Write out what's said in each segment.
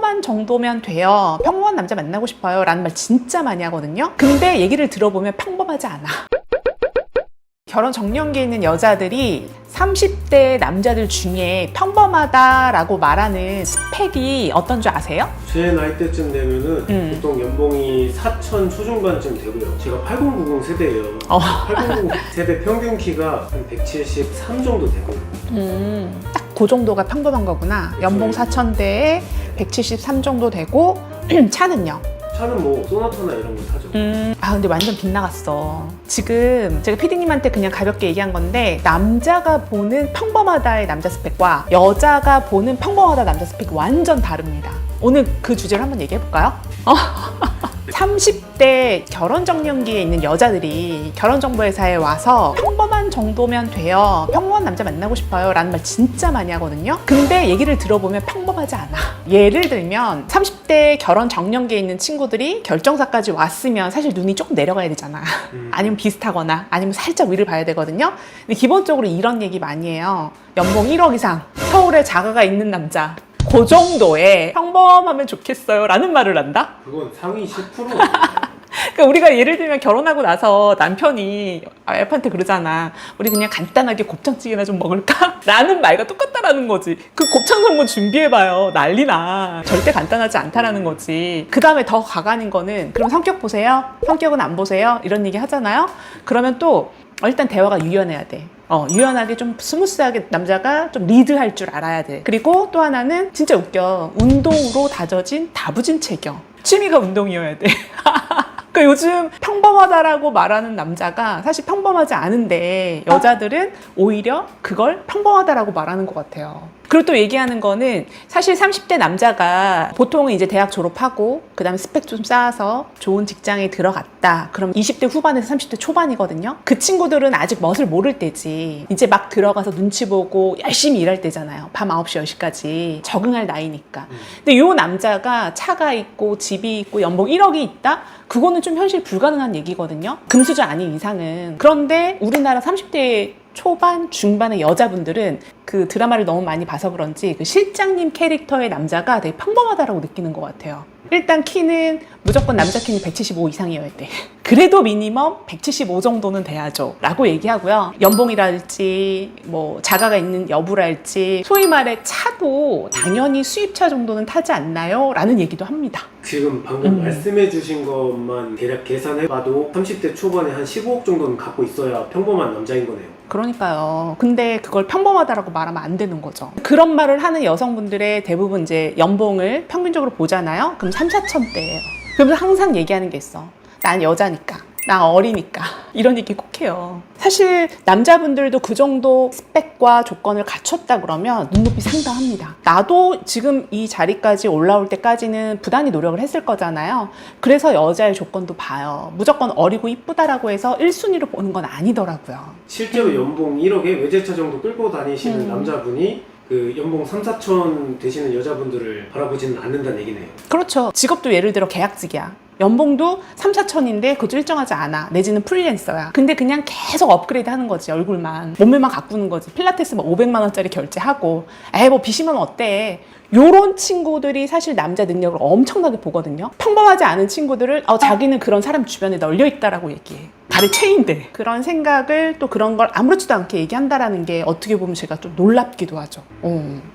평범한 정도면 돼요. 평범한 남자 만나고 싶어요 라는 말 진짜 많이 하거든요. 근데 얘기를 들어보면 평범하지 않아. 결혼 정년기에 있는 여자들이 30대 남자들 중에 평범하다라고 말하는 스펙이 어떤 줄 아세요? 제 나이대쯤 되면은 보통 연봉이 4천 초중반쯤 되고요. 제가 8090 세대예요. 8090 세대 평균 키가 한 173 정도 되고요. 딱 그 정도가 평범한 거구나. 연봉 4천대에 173 정도 되고 차는요? 차는 뭐 소나타나 이런 거 타죠. 근데 완전 빗나갔어. 지금 제가 피디님한테 그냥 가볍게 얘기한 건데 남자가 보는 평범하다의 남자 스펙과 여자가 보는 평범하다 남자 스펙이 완전 다릅니다. 오늘 그 주제를 한번 얘기해볼까요? 30대 결혼정년기에 있는 여자들이 결혼정보회사에 와서 평범한 정도면 돼요. 평범한 남자 만나고 싶어요 라는 말 진짜 많이 하거든요. 근데 얘기를 들어보면 평범하지 않아. 예를 들면 30대 결혼정년기에 있는 친구들이 결정사까지 왔으면 사실 눈이 조금 내려가야 되잖아. 아니면 비슷하거나 아니면 살짝 위를 봐야 되거든요. 근데 기본적으로 이런 얘기 많이 해요. 연봉 1억 이상, 서울에 자가가 있는 남자, 그 정도의 평범하면 좋겠어요 라는 말을 한다? 그건 상위 10%. 그러니까 우리가 예를 들면 결혼하고 나서 남편이 와이프한테 그러잖아. 우리 그냥 간단하게 곱창찌개나 좀 먹을까? 라는 말과 똑같다라는 거지. 그 곱창 선거 준비해봐요. 난리나. 절대 간단하지 않다라는 거지. 그 다음에 더 가관인 거는 그럼 성격 보세요? 성격은 안 보세요? 이런 얘기 하잖아요. 그러면 또 일단 대화가 유연해야 돼. 유연하게 좀 스무스하게 남자가 좀 리드할 줄 알아야 돼. 그리고 또 하나는 진짜 웃겨. 운동으로 다져진 다부진 체격. 취미가 운동이어야 돼. 그러니까 요즘 평범하다라고 말하는 남자가 사실 평범하지 않은데 여자들은 오히려 그걸 평범하다라고 말하는 것 같아요. 그리고 또 얘기하는 거는 사실 30대 남자가 보통은 이제 대학 졸업하고 그 다음에 스펙 좀 쌓아서 좋은 직장에 들어갔다. 그럼 20대 후반에서 30대 초반이거든요. 그 친구들은 아직 멋을 모를 때지. 이제 막 들어가서 눈치 보고 열심히 일할 때잖아요. 밤 9시, 10시까지 적응할 나이니까. 근데 요 남자가 차가 있고 집이 있고 연봉 1억이 있다? 그거는 좀 현실 불가능한 얘기거든요. 금수저 아닌 이상은. 그런데 우리나라 30대 초반, 중반의 여자분들은 그 드라마를 너무 많이 봐서 그런지 그 실장님 캐릭터의 남자가 되게 평범하다라고 느끼는 것 같아요. 일단 키는 무조건 남자 키는 175 이상이어야 돼. 그래도 미니멈 175 정도는 돼야죠 라고 얘기하고요. 연봉이랄지 뭐 자가가 있는 여부랄지 소위 말해 차도 당연히 수입차 정도는 타지 않나요? 라는 얘기도 합니다. 지금 방금 말씀해 주신 것만 대략 계산해봐도 30대 초반에 한 15억 정도는 갖고 있어야 평범한 남자인 거네요. 그러니까요. 근데 그걸 평범하다라고 말하면 안 되는 거죠. 그런 말을 하는 여성분들의 대부분 이제 연봉을 평균적으로 보잖아요. 그럼 3, 4천대예요. 그러면서 항상 얘기하는 게 있어. 난 여자니까. 난 어리니까. 이런 얘기 꼭 해요. 사실 남자분들도 그 정도 스펙과 조건을 갖췄다 그러면 눈높이 상당합니다. 나도 지금 이 자리까지 올라올 때까지는 부단히 노력을 했을 거잖아요. 그래서 여자의 조건도 봐요. 무조건 어리고 이쁘다라고 해서 1순위로 보는 건 아니더라고요. 실제로 연봉 1억에 외제차 정도 끌고 다니시는 남자분이 그 연봉 3, 4천 되시는 여자분들을 바라보지는 않는다는 얘기네요. 그렇죠. 직업도 예를 들어 계약직이야. 연봉도 3, 4천인데 그것도 일정하지 않아. 내지는 프리랜서야. 근데 그냥 계속 업그레이드 하는 거지. 얼굴만. 몸매만 가꾸는 거지. 필라테스 막 500만 원짜리 결제하고 에이 뭐 빚이면 어때. 요런 친구들이 사실 남자 능력을 엄청나게 보거든요. 평범하지 않은 친구들을 자기는 그런 사람 주변에 널려있다라고 얘기해. 다리 체인데 그런 생각을 또 그런 걸 아무렇지도 않게 얘기한다라는 게 어떻게 보면 제가 좀 놀랍기도 하죠.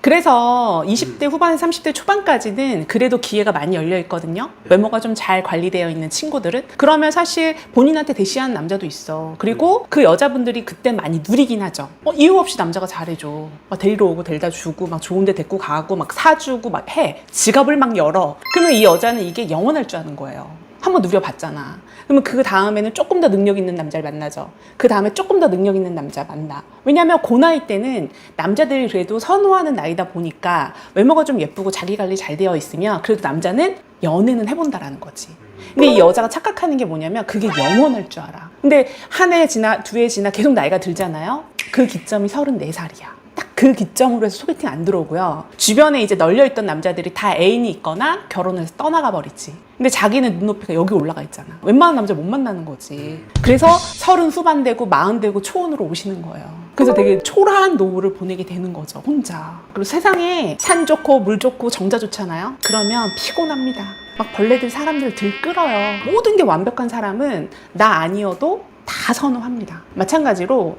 그래서 20대 후반에서 30대 초반까지는 그래도 기회가 많이 열려 있거든요. 외모가 좀 잘 관리되어 있는 친구들은. 그러면 사실 본인한테 대시하는 남자도 있어. 그리고 그 여자분들이 그때 많이 누리긴 하죠. 이유 없이 남자가 잘해줘. 막 데리러 오고 데려다 주고 막 좋은 데 데리고 가고 막 사주고 막 해. 지갑을 막 열어. 그러면 이 여자는 이게 영원할 줄 아는 거예요. 한번 누려봤잖아. 그러면 그 다음에는 조금 더 능력 있는 남자를 만나죠. 그 다음에 조금 더 능력 있는 남자 만나. 왜냐면 그 나이 때는 남자들이 그래도 선호하는 나이다 보니까 외모가 좀 예쁘고 자기 관리 잘 되어 있으면 그래도 남자는 연애는 해본다라는 거지. 근데 이 여자가 착각하는 게 뭐냐면 그게 영원할 줄 알아. 근데 한 해 지나 두 해 지나 계속 나이가 들잖아요. 그 기점이 34살이야. 딱 그 기점으로 해서 소개팅 안 들어오고요. 주변에 이제 널려있던 남자들이 다 애인이 있거나 결혼을 해서 떠나가 버리지. 근데 자기는 눈높이가 여기 올라가 있잖아. 웬만한 남자 못 만나는 거지. 그래서 30 후반 되고 40 되고 초혼으로 오시는 거예요. 그래서 되게 초라한 노후를 보내게 되는 거죠, 혼자. 그리고 세상에 산 좋고 물 좋고 정자 좋잖아요. 그러면 피곤합니다. 막 벌레들 사람들 들끓어요. 모든 게 완벽한 사람은 나 아니어도 다 선호합니다. 마찬가지로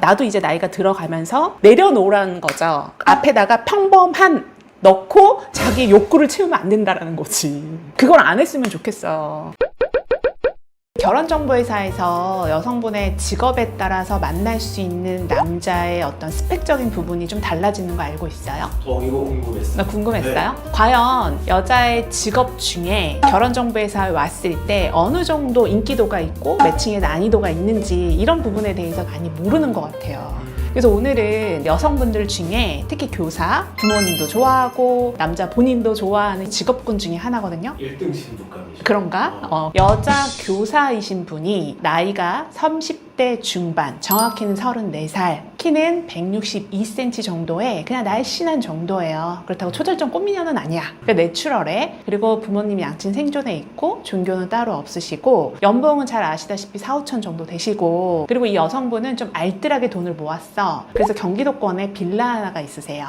나도 이제 나이가 들어가면서 내려놓으라는 거죠. 앞에다가 평범한 넣고 자기 욕구를 채우면 안 된다라는 거지. 그걸 안 했으면 좋겠어요. 결혼정보회사에서 여성분의 직업에 따라서 만날 수 있는 남자의 어떤 스펙적인 부분이 좀 달라지는 거 알고 있어요? 이거 궁금했어요. 나 궁금했어요? 네. 과연 여자의 직업 중에 결혼정보회사에 왔을 때 어느 정도 인기도가 있고 매칭의 난이도가 있는지 이런 부분에 대해서 많이 모르는 것 같아요. 그래서 오늘은 여성분들 중에 특히 교사, 부모님도 좋아하고 남자 본인도 좋아하는 직업군 중에 하나거든요. 1등 신부감이죠. 그런가? 여자 교사이신 분이 나이가 30대 중반, 정확히는 34살, 키는 162cm 정도의 그냥 날씬한 정도예요. 그렇다고 초절정 꽃미녀는 아니야. 그러니까 내추럴해. 그리고 부모님이 양친 생존에 있고 종교는 따로 없으시고 연봉은 잘 아시다시피 4, 5천 정도 되시고 그리고 이 여성분은 좀 알뜰하게 돈을 모았어. 그래서 경기도권에 빌라 하나가 있으세요.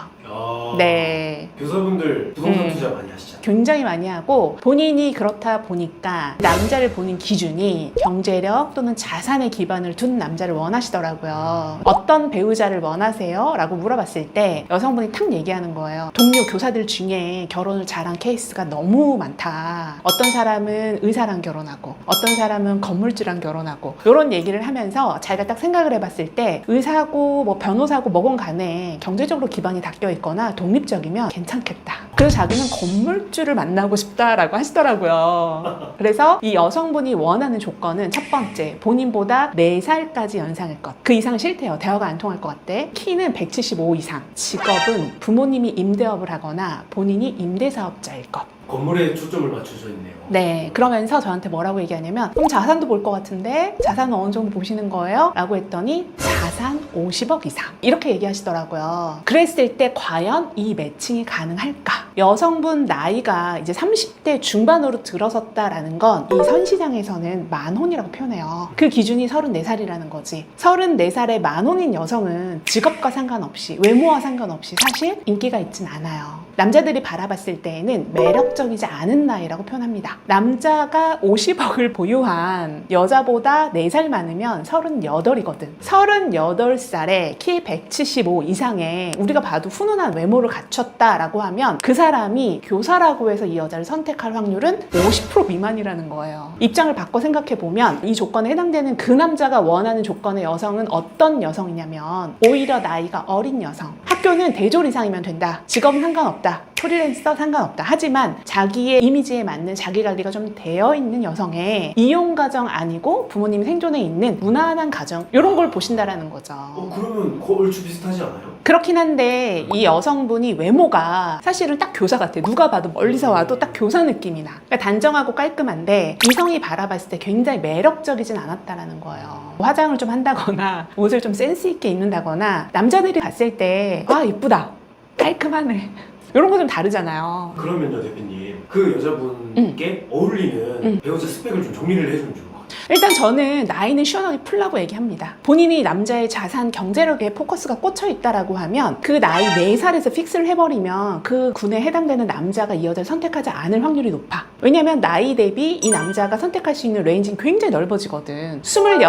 네. 교사분들 부동산 투자 많이 하시잖아요. 굉장히 많이 하고 본인이 그렇다 보니까 남자를 보는 기준이 경제력 또는 자산의 기반을 둔 남자를 원하시더라고요. 어떤 배우자를 원하세요? 라고 물어봤을 때 여성분이 탁 얘기하는 거예요. 동료 교사들 중에 결혼을 잘한 케이스가 너무 많다. 어떤 사람은 의사랑 결혼하고 어떤 사람은 건물주랑 결혼하고 이런 얘기를 하면서 자기가 딱 생각을 해봤을 때 의사고 뭐 변호사고 뭐건 간에 경제적으로 기반이 닦여 있거나 독립적이면 괜찮겠다. 그래서 자기는 건물주를 만나고 싶다라고 하시더라고요. 그래서 이 여성분이 원하는 조건은 첫 번째, 본인보다 4살까지 연상일 것. 그 이상 싫대요. 대화가 안 통할 것 같대. 키는 175 이상. 직업은 부모님이 임대업을 하거나 본인이 임대사업자일 것. 건물에 초점을 맞춰져 있네요. 네, 그러면서 저한테 뭐라고 얘기하냐면 그럼 자산도 볼 것 같은데 자산은 어느 정도 보시는 거예요? 라고 했더니 자산 50억 이상 이렇게 얘기하시더라고요. 그랬을 때 과연 이 매칭이 가능할까? 여성분 나이가 이제 30대 중반으로 들어섰다라는 건 이 선시장에서는 만혼이라고 표현해요. 그 기준이 34살이라는 거지. 34살의 만혼인 여성은 직업과 상관없이 외모와 상관없이 사실 인기가 있진 않아요. 남자들이 바라봤을 때에는 매력적이지 않은 나이라고 표현합니다. 남자가 50억을 보유한 여자보다 4살 많으면 38이거든. 38살에 키 175 이상의 우리가 봐도 훈훈한 외모를 갖췄다라고 하면 그 사람이 교사라고 해서 이 여자를 선택할 확률은 50% 미만이라는 거예요. 입장을 바꿔 생각해보면 이 조건에 해당되는 그 남자가 원하는 조건의 여성은 어떤 여성이냐면 오히려 나이가 어린 여성. 학교는 대졸 이상이면 된다. 직업은 상관없다. 프리랜서 상관없다. 하지만 자기의 이미지에 맞는 자기 관리가 좀 되어 있는 여성의 이용 가정 아니고 부모님 생존에 있는 무난한 가정 이런 걸 보신다라는 거죠. 그러면 얼추 비슷하지 않아요? 그렇긴 한데 이 여성분이 외모가 사실은 딱 교사 같아. 누가 봐도 멀리서 와도 딱 교사 느낌이 나. 그러니까 단정하고 깔끔한데 이성이 바라봤을 때 굉장히 매력적이진 않았다라는 거예요. 화장을 좀 한다거나 옷을 좀 센스 있게 입는다거나 남자들이 봤을 때 아 이쁘다 깔끔하네 이런 거 좀 다르잖아요. 그러면요 대표님 그 여자분께 어울리는 배우자 스펙을 좀 정리를 해주면 좋을 것 같아요. 일단 저는 나이는 시원하게 풀라고 얘기합니다. 본인이 남자의 자산 경제력에 포커스가 꽂혀 있다라고 하면 그 나이 4살에서 픽스를 해버리면 그 군에 해당되는 남자가 이 여자를 선택하지 않을 확률이 높아. 왜냐면 나이 대비 이 남자가 선택할 수 있는 레인지는 굉장히 넓어지거든. 28,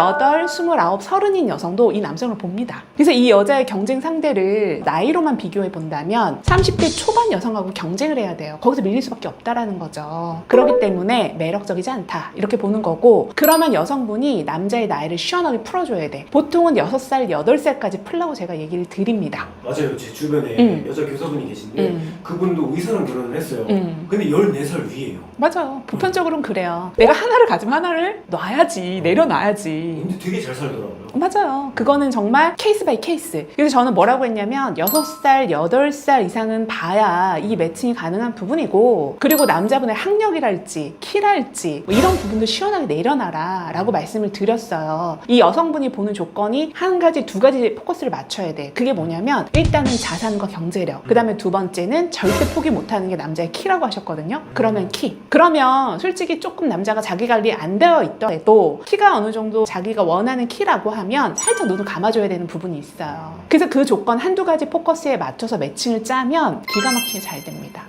29, 30인 여성도 이 남성을 봅니다. 그래서 이 여자의 경쟁 상대를 나이로만 비교해 본다면 30대 초반 여성하고 경쟁을 해야 돼요. 거기서 밀릴 수밖에 없다라는 거죠. 그렇기 때문에 매력적이지 않다 이렇게 보는 거고, 그러면 여성분이 남자의 나이를 시원하게 풀어줘야 돼. 보통은 6살, 8살까지 풀라고 제가 얘기를 드립니다. 맞아요. 제 주변에 여자 교사분이 계신데 그분도 의사랑 결혼을 했어요. 근데 14살 위에요. 맞아요. 보편적으로는 그래요. 내가 하나를 가지면 하나를 놔야지, 내려놔야지. 근데 되게 잘 살더라고요. 맞아요. 그거는 정말 케이스 바이 케이스. 그래서 저는 뭐라고 했냐면 6살, 8살 이상은 봐야 이 매칭이 가능한 부분이고, 그리고 남자분의 학력이랄지 키랄지 뭐 이런 부분도 시원하게 내려놔라. 된다라고 말씀을 드렸어요. 이 여성분이 보는 조건이 한 가지, 두 가지 포커스를 맞춰야 돼. 그게 뭐냐면 일단은 자산과 경제력, 그 다음에 두 번째는 절대 포기 못하는 게 남자의 키라고 하셨거든요. 그러면 키. 그러면 솔직히 조금 남자가 자기 관리 안 되어 있더라도 키가 어느 정도 자기가 원하는 키라고 하면 살짝 눈을 감아줘야 되는 부분이 있어요. 그래서 그 조건 한두 가지 포커스에 맞춰서 매칭을 짜면 기가 막히게 잘 됩니다.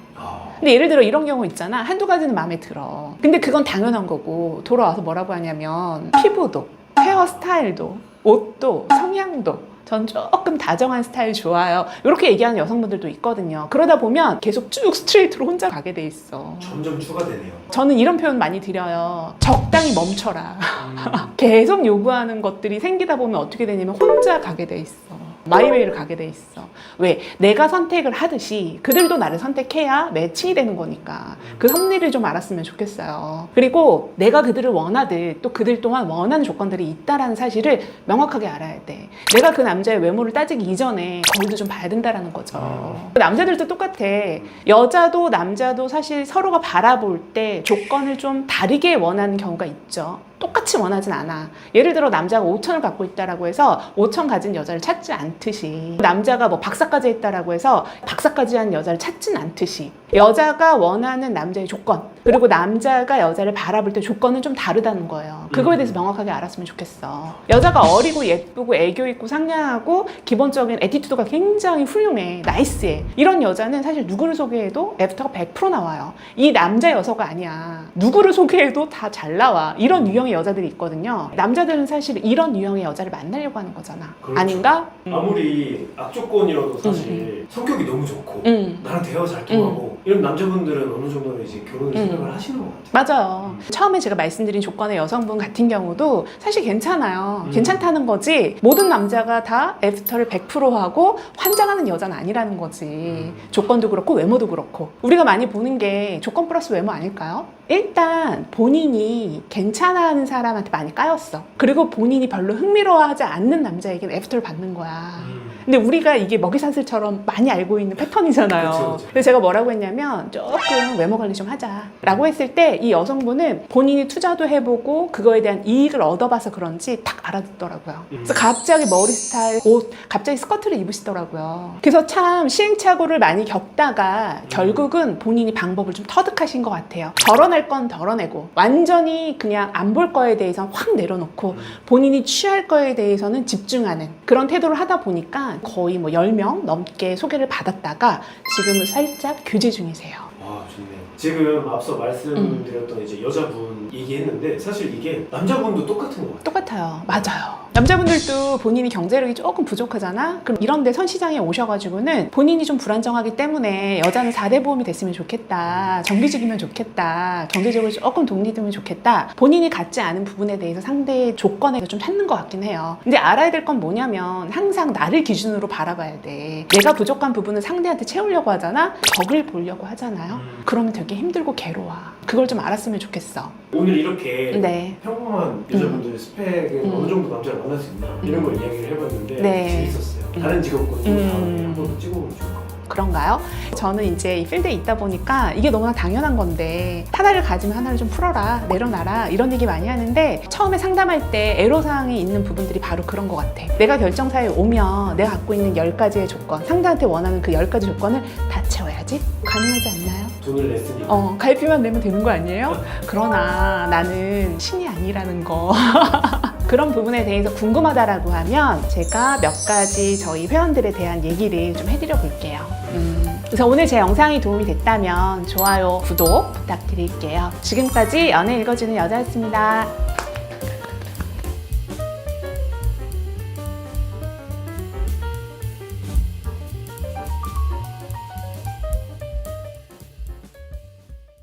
근데 예를 들어 이런 경우 있잖아. 한두 가지는 마음에 들어. 근데 그건 당연한 거고 돌아와서 뭐라고 하냐면 피부도, 헤어스타일도, 옷도, 성향도 전 조금 다정한 스타일 좋아요. 이렇게 얘기하는 여성분들도 있거든요. 그러다 보면 계속 쭉 스트레이트로 혼자 가게 돼 있어. 점점 추가되네요. 저는 이런 표현 많이 드려요. 적당히 멈춰라. 계속 요구하는 것들이 생기다 보면 어떻게 되냐면 혼자 가게 돼 있어. 마이웨이를 가게 돼 있어. 왜? 내가 선택을 하듯이 그들도 나를 선택해야 매칭이 되는 거니까. 그 섭리를 좀 알았으면 좋겠어요. 그리고 내가 그들을 원하듯 또 그들 또한 원하는 조건들이 있다라는 사실을 명확하게 알아야 돼. 내가 그 남자의 외모를 따지기 이전에 거울도 좀 봐야 된다라는 거죠. 남자들도 똑같아. 여자도 남자도 사실 서로가 바라볼 때 조건을 좀 다르게 원하는 경우가 있죠. 똑같이 원하진 않아. 예를 들어 남자가 5천을 갖고 있다라고 해서 5천 가진 여자를 찾지 않듯이, 남자가 뭐 박사까지 했다라고 해서 박사까지 한 여자를 찾진 않듯이, 여자가 원하는 남자의 조건, 그리고 남자가 여자를 바라볼 때 조건은 좀 다르다는 거예요. 그거에 대해서 명확하게 알았으면 좋겠어. 여자가 어리고 예쁘고 애교 있고 상냥하고 기본적인 애티튜드가 굉장히 훌륭해, 나이스해, 이런 여자는 사실 누구를 소개해도 애프터가 100% 나와요. 이 남자 여서가 아니야. 누구를 소개해도 다 잘 나와. 이런 유형의 여자들이 있거든요. 남자들은 사실 이런 유형의 여자를 만나려고 하는 거잖아. 그렇죠. 아닌가? 아무리 악조건이라도 사실 성격이 너무 좋고 나랑 대화가 잘 통하고 이런 남자분들은 어느 정도는 이제 결혼을 생각을 하시는 것 같아요. 맞아요. 처음에 제가 말씀드린 조건의 여성분 같은 경우도 사실 괜찮아요. 괜찮다는 거지. 모든 남자가 다 애프터를 100% 하고 환장하는 여자는 아니라는 거지. 조건도 그렇고 외모도 그렇고. 우리가 많이 보는 게 조건 플러스 외모 아닐까요? 일단 본인이 괜찮아하는 사람한테 많이 까였어. 그리고 본인이 별로 흥미로워하지 않는 남자에게는 애프터를 받는 거야. 근데 우리가 이게 먹이사슬처럼 많이 알고 있는 패턴이잖아요. 그쵸, 그쵸. 그래서 제가 뭐라고 했냐면 조금 외모 관리 좀 하자 라고 했을 때 이 여성분은 본인이 투자도 해보고 그거에 대한 이익을 얻어봐서 그런지 딱 알아듣더라고요. 그래서 갑자기 머리 스타일, 옷, 갑자기 스커트를 입으시더라고요. 그래서 참 시행착오를 많이 겪다가 결국은 본인이 방법을 좀 터득하신 것 같아요. 덜어낼 건 덜어내고 완전히 그냥 안 볼 거에 대해서는 확 내려놓고 본인이 취할 거에 대해서는 집중하는 그런 태도를 하다 보니까 거의 뭐 10명 넘게 소개를 받았다가 지금은 살짝 규제 중이세요. 와, 좋네요. 지금 앞서 말씀드렸던 이제 여자분 얘기했는데 사실 이게 남자분도 똑같은 것 같아요. 똑같아요. 맞아요. 남자분들도 본인이 경제력이 조금 부족하잖아? 그럼 이런 데 선시장에 오셔가지고는 본인이 좀 불안정하기 때문에 여자는 4대 보험이 됐으면 좋겠다. 정규직이면 좋겠다. 경제적으로 조금 독립되면 좋겠다. 본인이 갖지 않은 부분에 대해서 상대의 조건에 좀 찾는 것 같긴 해요. 근데 알아야 될 건 뭐냐면 항상 나를 기준으로 바라봐야 돼. 내가 부족한 부분을 상대한테 채우려고 하잖아? 덕을 보려고 하잖아요? 그러면 되게 힘들고 괴로워. 그걸 좀 알았으면 좋겠어. 오늘 이렇게 네. 평범한 여자분들의 스펙은 어느 정도 남자를 만날 수 있나 이런 걸 이야기를 해봤는데 네. 재밌었어요. 다른 직업군도 다음에 한 번 더 찍어보면 좋을 것 같아요. 그런가요? 저는 이제 이 필드에 있다 보니까 이게 너무나 당연한 건데 하나를 가지면 하나를 좀 풀어라, 내려놔라 이런 얘기 많이 하는데 처음에 상담할 때 애로사항이 있는 부분들이 바로 그런 것 같아. 내가 결정사에 오면 내가 갖고 있는 10가지의 조건, 상대한테 원하는 그 10가지 조건을 다 채워야지? 가능하지 않나요? 돈을 냈으니까. 갈비만 내면 되는 거 아니에요? 그러나 나는 신이 아니라는 거. 그런 부분에 대해서 궁금하다라고 하면 제가 몇 가지 저희 회원들에 대한 얘기를 좀 해드려 볼게요. 그래서 오늘 제 영상이 도움이 됐다면 좋아요, 구독 부탁드릴게요. 지금까지 연애 읽어주는 여자였습니다.